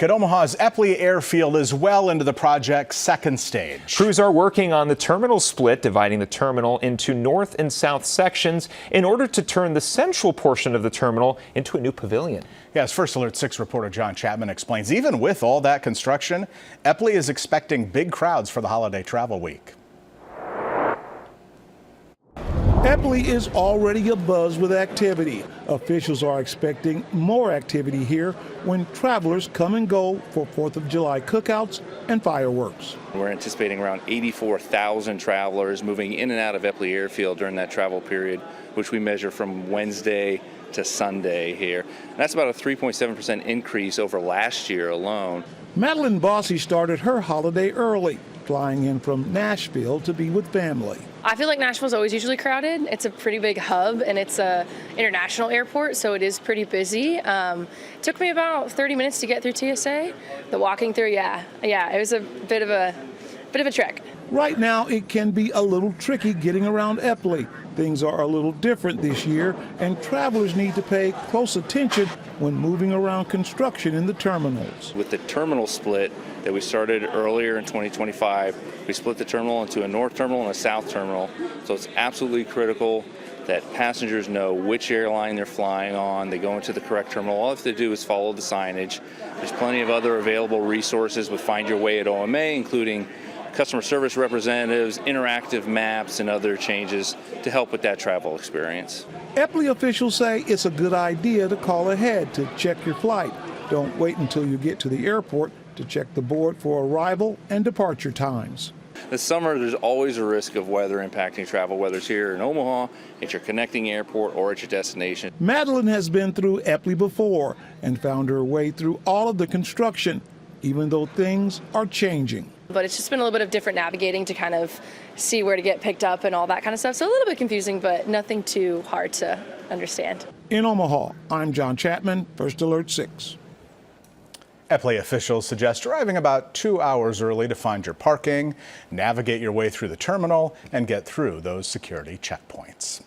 At Omaha's Eppley Airfield is well into the project's second stage. Crews are working on the terminal split, dividing the terminal into north and south sections in order to turn the central portion of the terminal into a new pavilion. Yes, First Alert 6 reporter John Chapman explains even with all that construction, Eppley is expecting big crowds for the holiday travel week. Eppley is already abuzz with activity. Officials are expecting more activity here when travelers come and go for 4th of July cookouts and fireworks. We're anticipating around 84,000 travelers moving in and out of Eppley Airfield during that travel period, which we measure from Wednesday to Sunday here. And that's about a 3.7% increase over last year alone. Madeline Bossy started her holiday early, flying in from Nashville to be with family. I feel like Nashville's always usually crowded. It's a pretty big hub and it's a international airport, so it is pretty busy. It took me about 30 minutes to get through TSA. The walking through, yeah, it was a bit of a trek. Right now, it can be a little tricky getting around Eppley. Things are a little different this year, and travelers need to pay close attention when moving around construction in the terminals. With the terminal split that we started earlier in 2025, we split the terminal into a north terminal and a south terminal. So it's absolutely critical that passengers know which airline they're flying on. They go into the correct terminal. All they have to do is follow the signage. There's plenty of other available resources with Find Your Way at OMA, including customer service representatives, interactive maps, and other changes to help with that travel experience. Eppley officials say it's a good idea to call ahead to check your flight. Don't wait until you get to the airport to check the board for arrival and departure times. This summer, there's always a risk of weather impacting travel, whether it's here in Omaha, at your connecting airport, or at your destination. Madeline has been through Eppley before and found her way through all of the construction, even though things are changing. But it's just been a little bit of different navigating to kind of see where to get picked up and all that kind of stuff. So a little bit confusing, but nothing too hard to understand. In Omaha, I'm John Chapman, First Alert 6. Eppley officials suggest arriving about 2 hours early to find your parking, navigate your way through the terminal, and get through those security checkpoints.